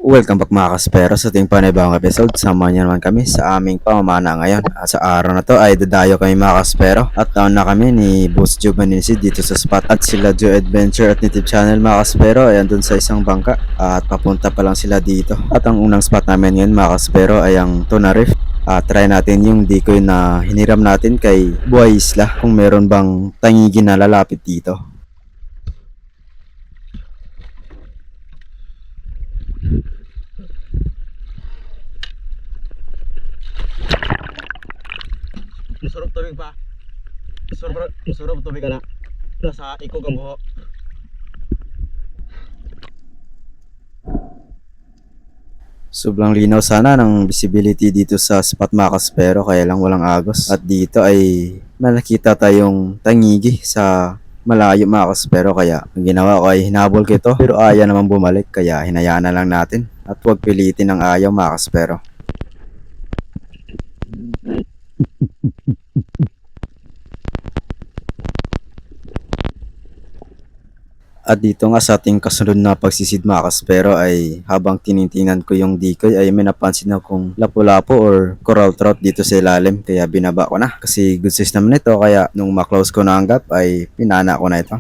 Welcome back mga kaspero sa ating panibawang episode. Sama niyo naman kami sa aming pamamana ngayon. At sa araw na to ay dadayo kami mga kaspero. At taon na kami ni Boss Joe Manisi dito sa spot. At sila Joe Adventure at Native Channel mga kaspero ay andun sa isang bangka. At papunta pa lang sila dito. At ang unang spot namin ngayon mga kaspero ay ang Tuna Reef. Try natin yung decoy na hiniram natin kay Buhay Isla kung meron bang tangigin na lalapit dito. Masarap tubig pa. Masarap tubig ka na. Nasa ikog ang buho. Sobrang linaw sana ng visibility dito sa spot mga kaspero kaya lang walang agos. At dito ay nakita tayong tangigi sa malayo mga kaspero kaya ang ginawa ko ay hinabol ko ito pero ayaw naman bumalik kaya hinayaan na lang natin at huwag pilitin ang ayaw mga kaspero. At dito nga sa ating kasunod na pagsisid mga kaspero ay habang tinitingnan ko yung decoy ay may napansin akong lapu-lapu or coral trout dito sa ilalim kaya binaba ko na kasi good size naman ito kaya nung maklose ko na ang gap ay pinana ko na ito.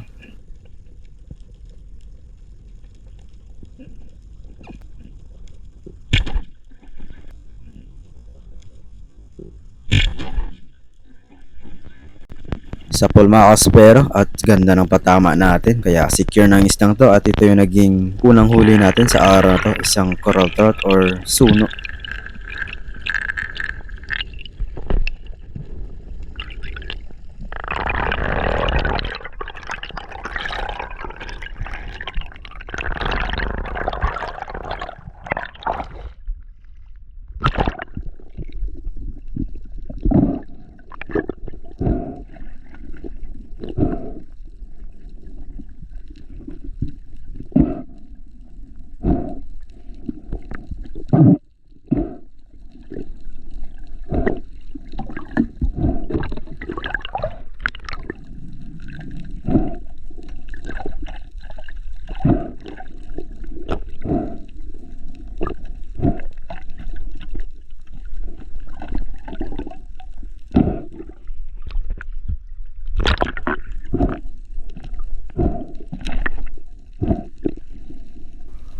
Sa pool mga kaspero at ganda ng patama natin kaya secure ng isdang to at ito yung naging unang huli natin sa araw na to, isang coral trout or suno.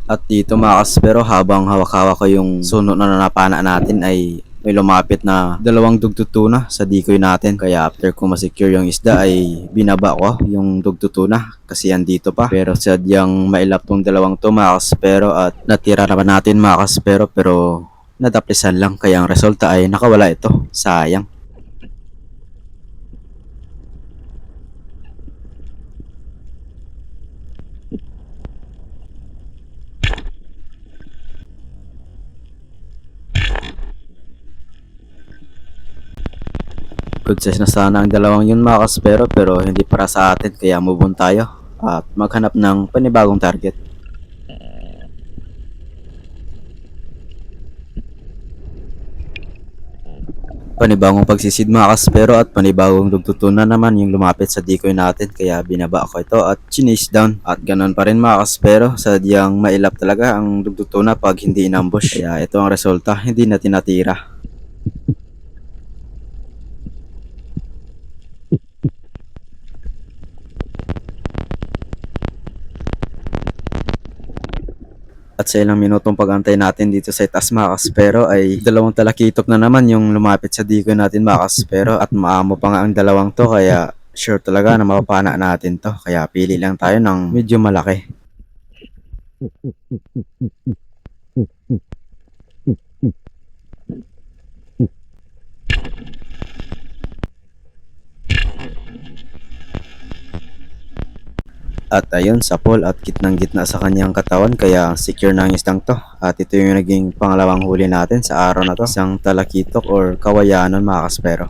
At dito mga kaspero habang hawak-hawak ko yung suno na napana natin ay may lumapit na dalawang dugtutuna sa decoy natin. Kaya after ko masecure yung isda ay binaba ko yung dugtutuna kasi andito pa. Pero sadyang mailap tong dalawang to mga kaspero at natira naman natin mga kaspero pero nadaplisan lang kaya ang resulta ay nakawala ito. Sayang. Good size na sana ang dalawang yun mga kaspero pero hindi para sa atin kaya move on tayo at maghanap ng panibagong target. Panibagong pagsisid mga kaspero at panibagong dugtutunan naman yung lumapit sa decoy natin kaya binaba ko ito at chinase down at ganun pa rin mga kaspero sadyang mailap talaga ang dugtutuna pag hindi inambush kaya ito ang resulta, hindi natin natira. At sa ilang minutong pag-antay natin dito sa itaas mga kaspero ay dalawang talakitok na naman yung lumapit sa decoy natin mga kaspero at maamo pa nga ang dalawang to kaya sure talaga na mapapana natin to kaya pili lang tayo ng medyo malaki. At ayun sa pool at gitnang gitna sa kanyang katawan kaya secure na ang isdang to. At ito yung naging pangalawang huli natin sa araw na to. Isang talakitok or kawayanan mga kaspero.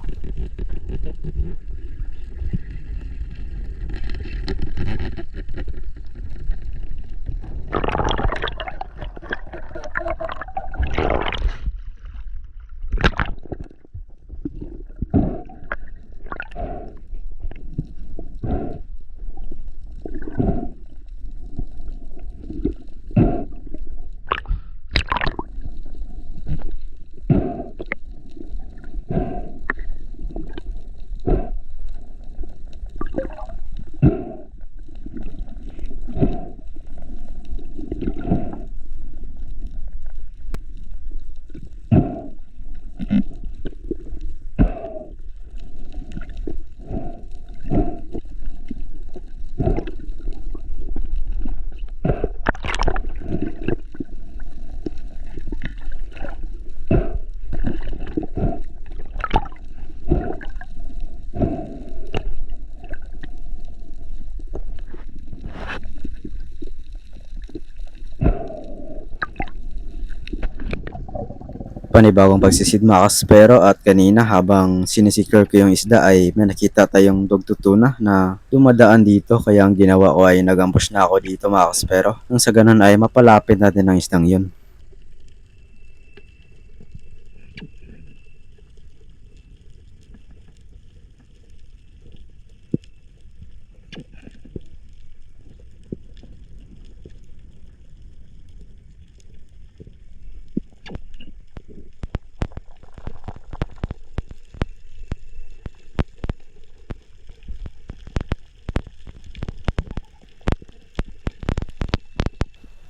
Panibagong pagsisid mga kaspero, at kanina habang sinisecure ko yung isda ay may nakita tayong dugtutuna na dumadaan dito, kaya ang ginawa ko ay nag-ambush na ako dito mga kaspero. Nang sa ganun ay mapalapit natin ang isdang yun.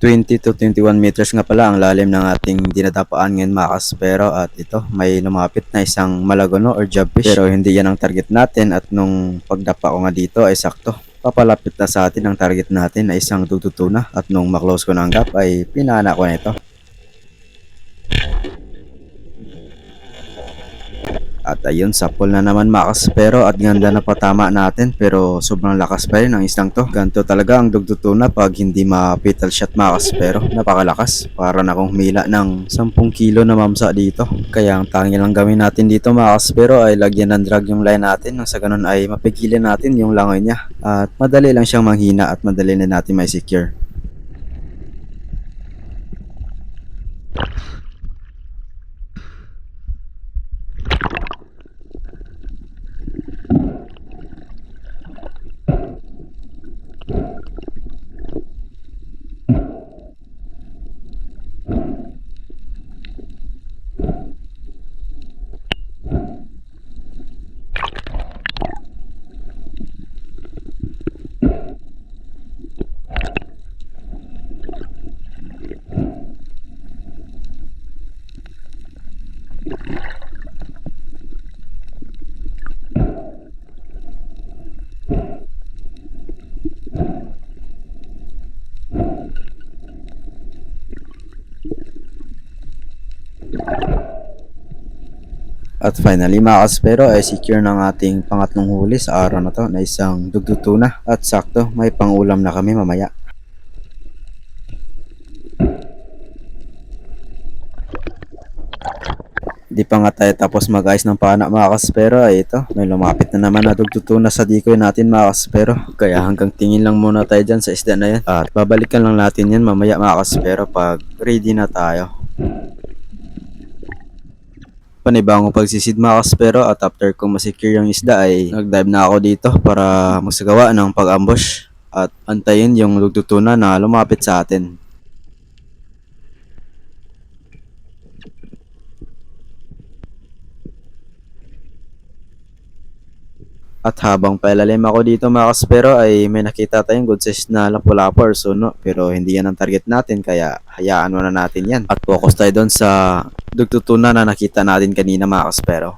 ...20 to 21 meters nga pala ang lalim ng ating dinadapaan ngayon mga kaspero, at ito may lumapit na isang malagono or jobfish, pero hindi yan ang target natin, at nung pagdapa ko nga dito ay sakto papalapit na sa atin ang target natin na isang dugtutuna, at nung maklose ko ng gap ay pinana ko na ito. At ayun, sapol na naman mga kaspero, at ganda na patama natin, pero sobrang lakas pa rin ang isang to. Ganto talaga ang dugtutuna pag hindi ma-petal shot mga kaspero. Napakalakas, para na akong humila ng 10 kilo na mamsa dito. Kaya ang tanging lang gawin natin dito mga kaspero ay lagyan ng drag yung line natin, nang sa ganun ay mapigilan natin yung langoy niya. At madali lang siyang manghina at madali na natin may secure. At finally mga kaspero ay secure ng ating pangatlong huli sa araw na to na isang dugtutuna, at sakto may pangulam na kami mamaya. Di pa nga tayo tapos mag-ayos ng pana mga kaspero ay ito, may lumapit na naman na dugtutuna sa decoy natin mga kaspero. Kaya hanggang tingin lang muna tayo dyan sa isda na yan, at babalikan lang natin yan mamaya mga kaspero pag ready na tayo. Panibagong pagsisid mga kaspero, at after kong masecure yung isda ay nag-dive na ako dito para magsagawa ng pag-ambush at antayin yung dugtutuna na lumapit sa atin. At habang pailalim ako dito mga kaspero ay may nakita tayong good size na lapu-lapu or suno, pero hindi yan ang target natin, kaya hayaan muna natin yan at focus tayo doon sa dugtutuna na nakita natin kanina mga kaspero.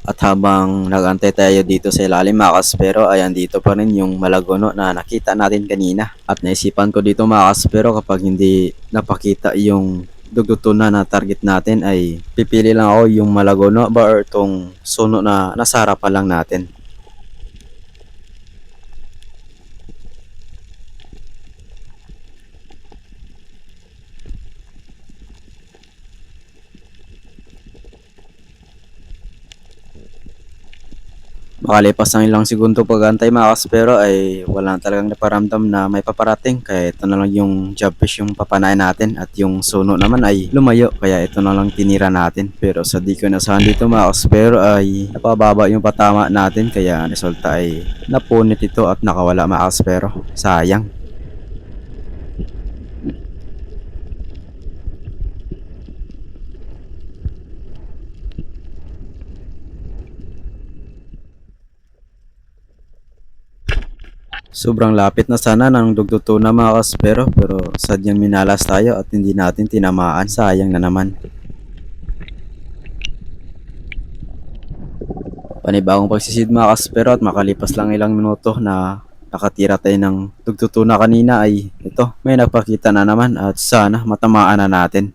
At habang nag-antay tayo dito sa ilalim mga kaspero ay andito pa rin yung malagono na nakita natin kanina. At naisipan ko dito mga kaspero, kapag hindi napakita yung dugtutuna na target natin ay pipili lang ako yung malagono ba or itong suno na nasa harapan lang natin. Makalipas ng ilang segundo pag-antay mga kaspero ay wala talagang naparamdam na may paparating, kaya ito na lang yung jobfish yung papanain natin, at yung suno naman ay lumayo, kaya ito na lang tinira natin. Pero sa di ko nasahan dito mga kaspero ay napababa yung patama natin, kaya resulta ay napunit ito at nakawala mga kaspero. Sayang. Sobrang lapit na sana ng dugtutuna mga kaspero, pero sadyang minalas tayo at hindi natin tinamaan. Sayang na naman. Panibagong pagsisid mga kaspero, at makalipas lang ilang minuto na nakatira tayo ng dugtutuna kanina ay ito, may nagpakita na naman, at sana matamaan na natin.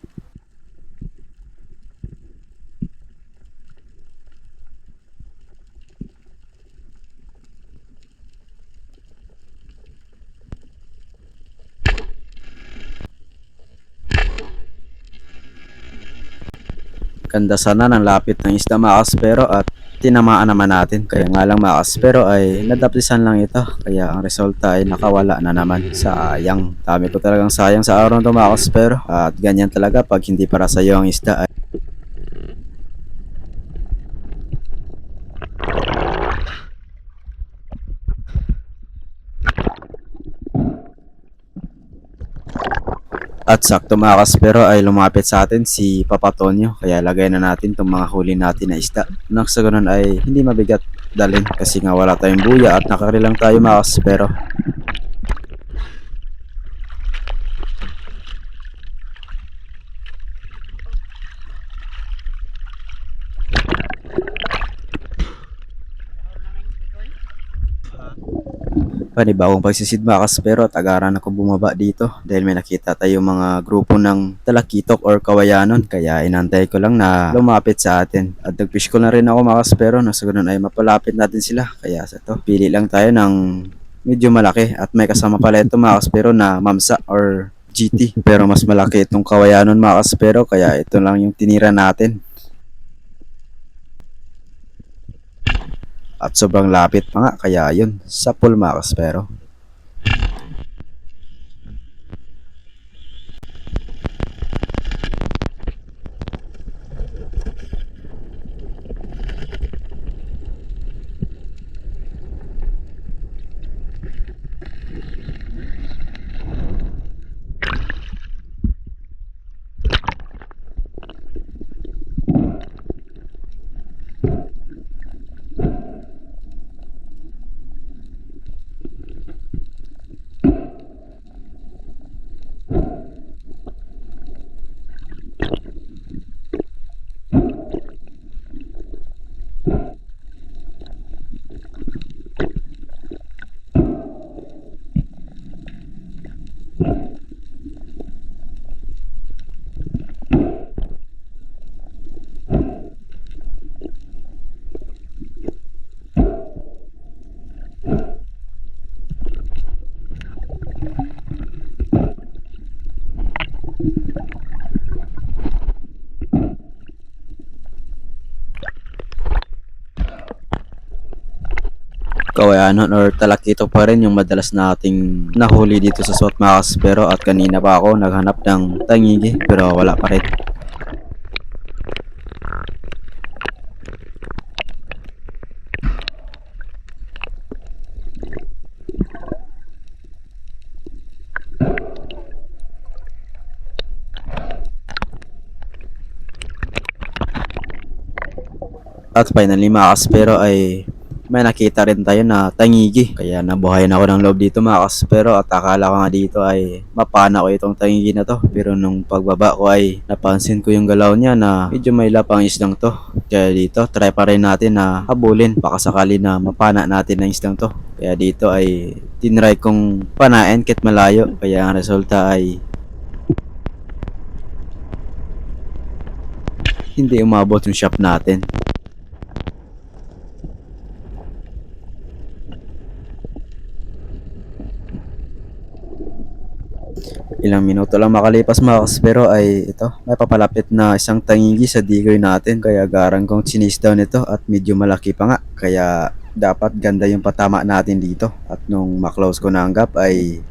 Ganda sana ng lapit ng isda mga kaspero at tinamaan naman natin. Kaya nga lang mga kaspero ay nadaplisan lang ito. Kaya ang resulta ay nakawala na naman. Sayang. Dami ko talagang sayang sa araw na mga kaspero. At ganyan talaga pag hindi para sa iyo ang isda. At sakto mga kaspero ay lumapit sa atin si Papa Tonyo. Kaya lagay na natin itong mga huli natin na isda. Nang sa ganun ay hindi mabigat dalhin kasi nga wala tayong buya at nakarilang tayo mga kaspero. Panibagong pagsisid mga kaspero at agaran ako bumaba dito dahil may nakita tayong mga grupo ng talakitok or kawayanon kaya inantay ko lang na lumapit sa atin at nagfish ko na rin ako mga kaspero na sa ganun ay mapalapit natin sila kaya sa to pili lang tayo ng medyo malaki at may kasama pala ito mga kaspero na mamsa or GT pero mas malaki itong kawayanon mga kaspero kaya ito lang yung tinira natin. At sobrang lapit pa nga, kaya yun, sa pool mga kaspero. Kawayanon or talakito pa rin yung madalas nating nahuli dito sa SWAT mga kaspero at kanina pa ako naghanap ng tangigi pero wala pa rin. At finally mga kaspero ay may nakita rin tayo na tangigi. Kaya nabuhayan ako ng loob dito mga kaspero at akala ko nga dito ay mapana ko itong tangigi na to. Pero nung pagbaba ko ay napansin ko yung galaw niya na medyo may lapang isdang to. Kaya dito try pa rin natin na habulin baka sakali na mapana natin ang isdang to. Kaya dito ay tinry kong panain kahit malayo. Kaya ang resulta ay hindi umabot yung shop natin. Ilang minuto lang makalipas mga kaspero ay ito, may papalapit na isang tangigi sa digger natin kaya garang kong chinis down ito at medyo malaki pa nga kaya dapat ganda yung patama natin dito at nung maklose ko na ang gap ay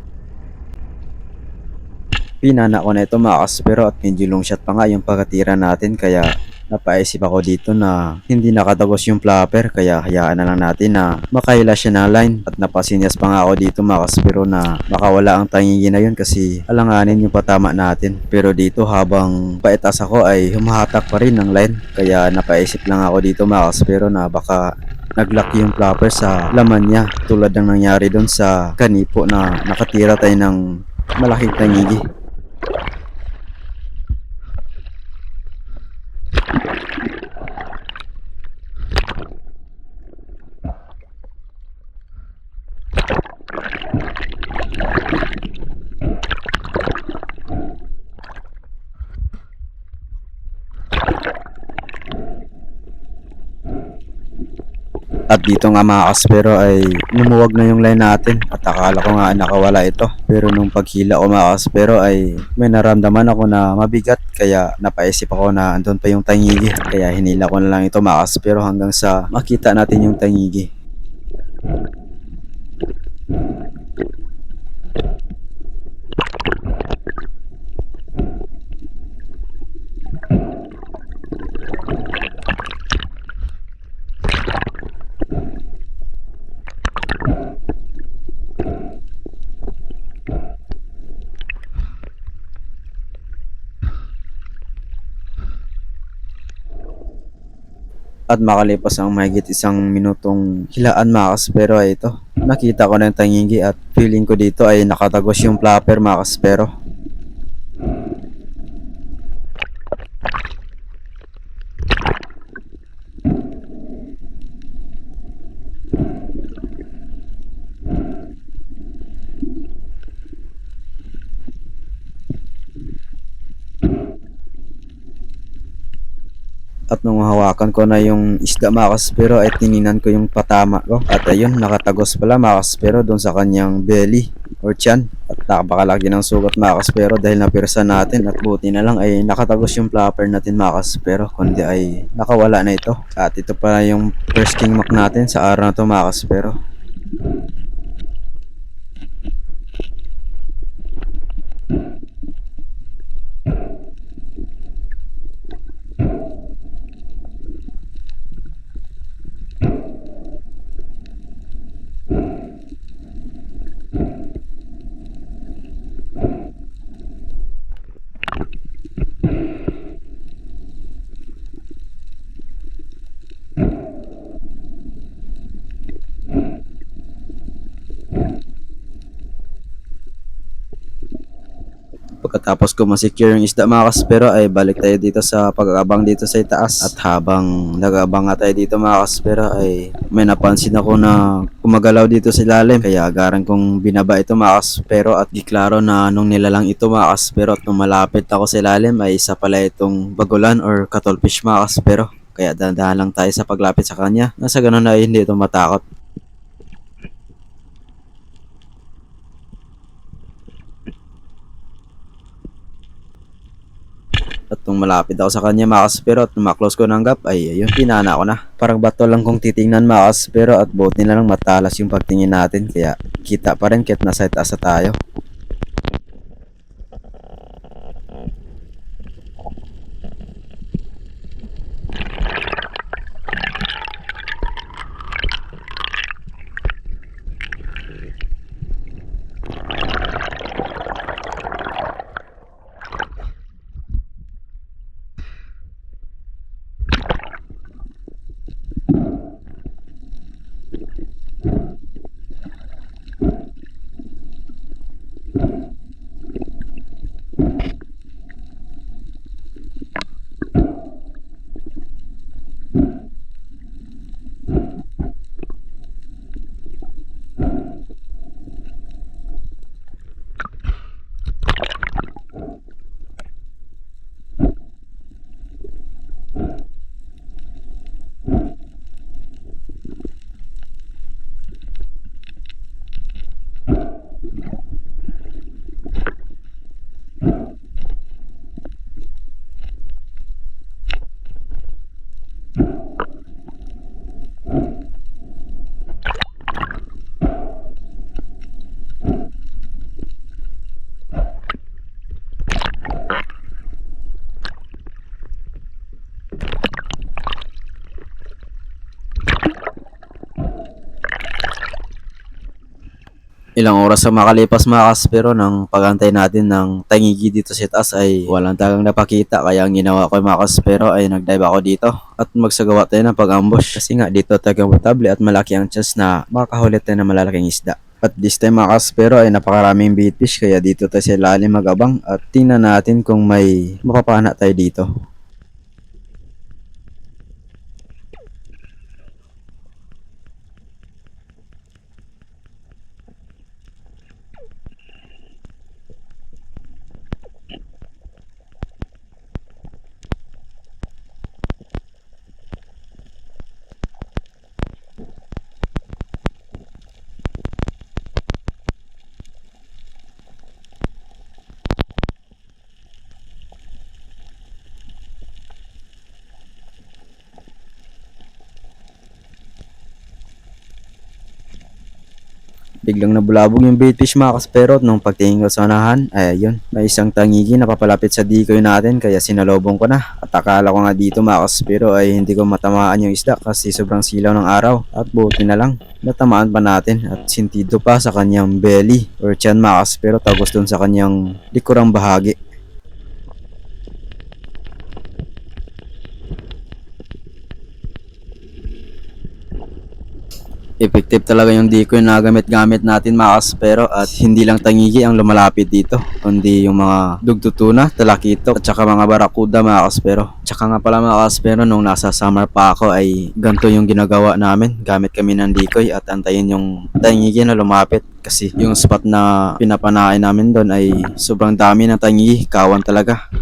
pinana ko na ito mga kaspero at medyo long shot pa nga yung pagkatira natin kaya napaisip ako dito na hindi nakatagos yung flapper kaya hayaan na lang natin na makaila siya ng line at napasinyas pa nga ako dito mga kaspero na makawala ang tangigi na yun kasi alanganin yung patama natin pero dito habang paitas ako ay humahatak pa rin ng line kaya napaisip lang ako dito mga kaspero na baka naglock yung flapper sa laman niya tulad ng nangyari doon sa kanipo na nakatira tayo ng malaking tangigi. At dito nga mga kaspero ay lumuwag na yung line natin at akala ko nga nakawala ito. Pero nung paghila ko mga kaspero ay may naramdaman ako na mabigat kaya napaisip ako na andun pa yung tangigi. Kaya hinila ko na lang ito mga kaspero hanggang sa makita natin yung tangigi. At makalipas ang mahigit 1 minutong hilaan mga kaspero ay ito. Nakita ko na yung tangigi at feeling ko dito ay nakatagos yung flapper mga kaspero. At nung hawakan ko na yung isda mga kaspero ay tininan ko yung patama ko. At ayun, nakatagos pala mga kaspero doon sa kanyang belly or tiyan. At napakalaki ng sugat mga kaspero dahil napirsa natin. At buti na lang ay nakatagos yung flapper natin mga kaspero. Kundi ay nakawala na ito. At ito pala yung first king mac natin sa araw na ito mga kaspero. Pagkatapos ko ma-secure yung isda mga kaspero ay balik tayo dito sa pag-aabang dito sa itaas. At habang nag-aabang nga tayo dito mga kaspero ay may napansin ako na gumagalaw dito sa ilalim. Kaya agaran kong binaba ito mga kaspero at di klaro na nung nilalang ito mga kaspero at nung malapit ako sa ilalim ay isa pala itong bagulan or cuttlefish mga kaspero. Kaya dahan-dahan lang tayo sa paglapit sa kanya. Nasa ganun ay hindi ito matakot. At nung malapit ako sa kanya mga kaspero at nung ko ng gap ay ayun, pinana ko na. Parang bato lang kong titingnan mga kaspero at buti na lang matalas yung pagtingin natin kaya kita pa rin kahit nasa itaas na tayo. Ilang oras ang makalipas mga kaspero ng pagantay natin ng tangigi dito sa taas ay walang tagang napakita kaya ang ginawa ko mga kaspero ay nagdive ako dito at magsagawa tayo ng pag-ambush kasi nga dito tayo komportable at malaki ang chance na makahuli tayo ng malalaking isda. At this time mga kaspero ay napakaraming baitfish kaya dito tayo sa ilalim magabang at tingnan natin kung may mapapana tayo dito. Biglang nabulabog yung baitfish mga kaspero at nung pagtingin ko sa unahan, ay ayun, may isang tangigi na papalapit sa decoy natin kaya sinalobong ko na. At akala ko nga dito mga kaspero ay hindi ko matamaan yung isda kasi sobrang silaw ng araw at buti na lang natamaan pa natin at sintido pa sa kanyang belly or tiyan mga kaspero tapos dun sa kanyang likurang bahagi. Effective talaga yung decoy na gamit natin mga kaspero at hindi lang tangigi ang lumalapit dito kundi yung mga dugtutuna, talakito at saka mga barakuda mga kaspero. Tsaka nga pala mga kaspero nung nasa summer pa ako ay ganito yung ginagawa namin. Gamit kami ng decoy at antayin yung tangigi na lumapit kasi yung spot na pinapanain namin doon ay sobrang dami ng tangigi, kawan talaga.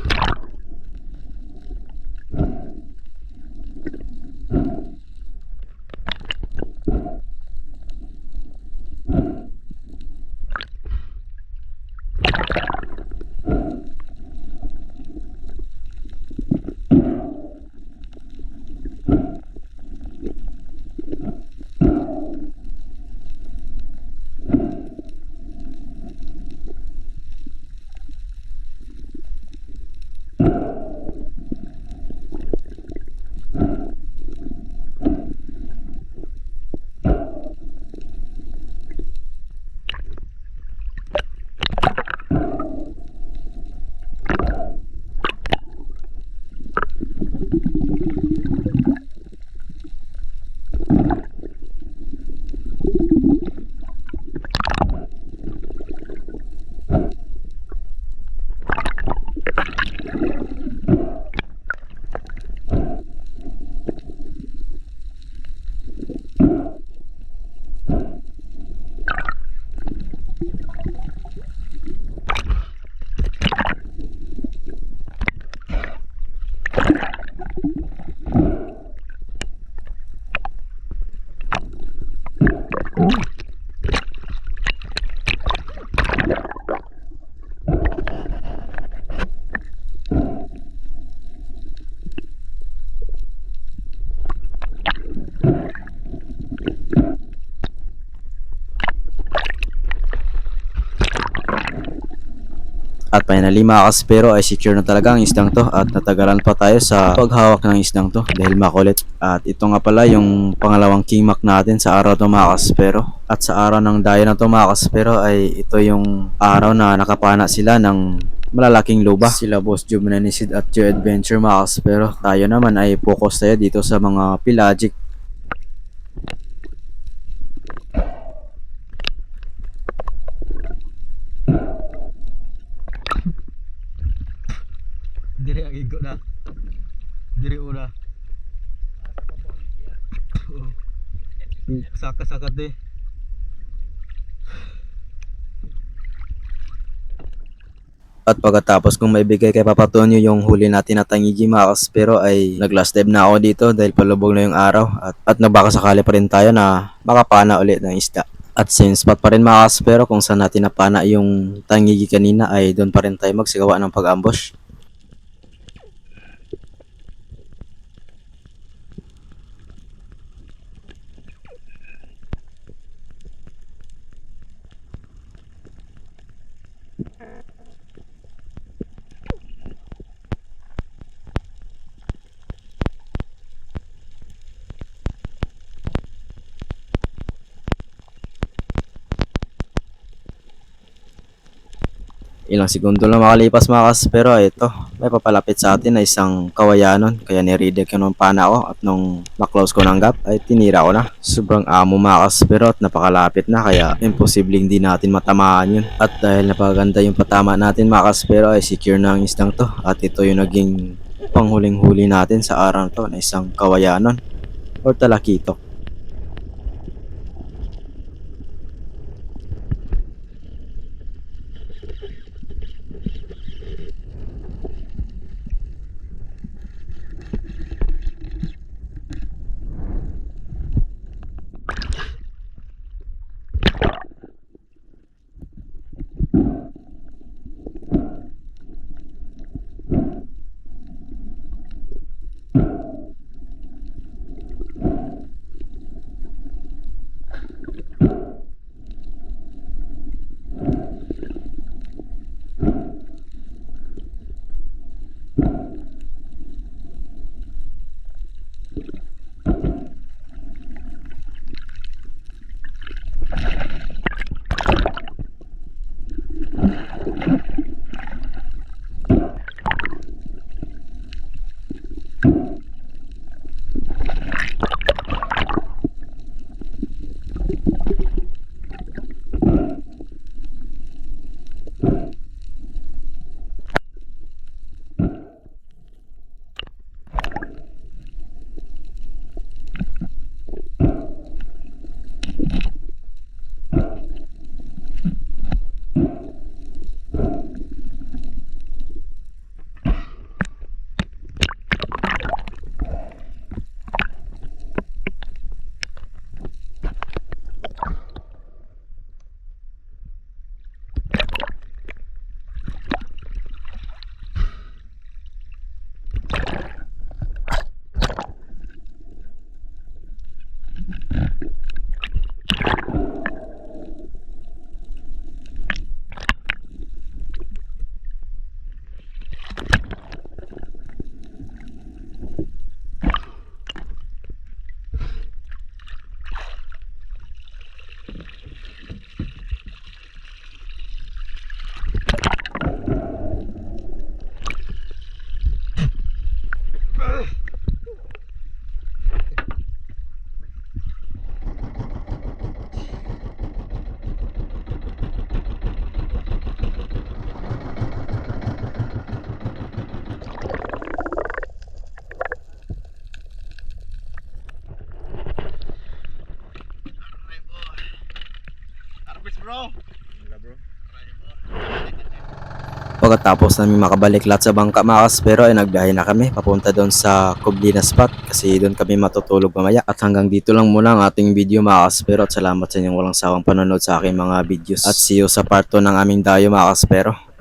At finally mga kaspero ay secure na talaga ang isdang to at natagalan pa tayo sa paghawak ng isdang to dahil makulit. At ito nga pala yung pangalawang king mac natin sa araw to mga kaspero. At sa araw ng dayo na to mga kaspero ay ito yung araw na nakapana sila ng malalaking luba. Sila Boss Joe Mananisid at Joe Adventure mga kaspero. Tayo naman ay focus tayo dito sa mga pelagic. Diri ang igo na. Diri una. Sakat-sakat deh. At pagkatapos kung maibigay kay Papa Tonyo yung huli natin na tangigi mga kaspero ay nag-last dive na ako dito dahil palubog na yung araw at nagbakasakali pa rin tayo na makapana ulit ng isda. At same spot pa rin mga kaspero kung saan natin napana yung tangigi kanina ay doon pa rin tayo magsigawa ng pag-ambush. Ilang segundo lang makalipas mga kaspero ito may papalapit sa atin na isang kawayanon kaya niready ko nung pana ko at nung maklose ko ng gap ay tinira ko na. Sobrang amo mga kaspero at napakalapit na kaya imposibleng di natin matamaan yun. At dahil napakaganda yung patama natin mga kaspero ay secure na ang isdang to at ito yung naging panghuling huli natin sa araw to na isang kawayanon or talakito. pagkatapos namin makabalik lahat sa bangka mga kaspero ay nagbiyahe na kami papunta doon sa Kublina spot kasi doon kami matutulog mamaya. At hanggang dito lang muna ang ating video mga kaspero at salamat sa inyong walang sawang panonood sa aking mga videos. At see you sa part 2 ng aming dayo mga kaspero.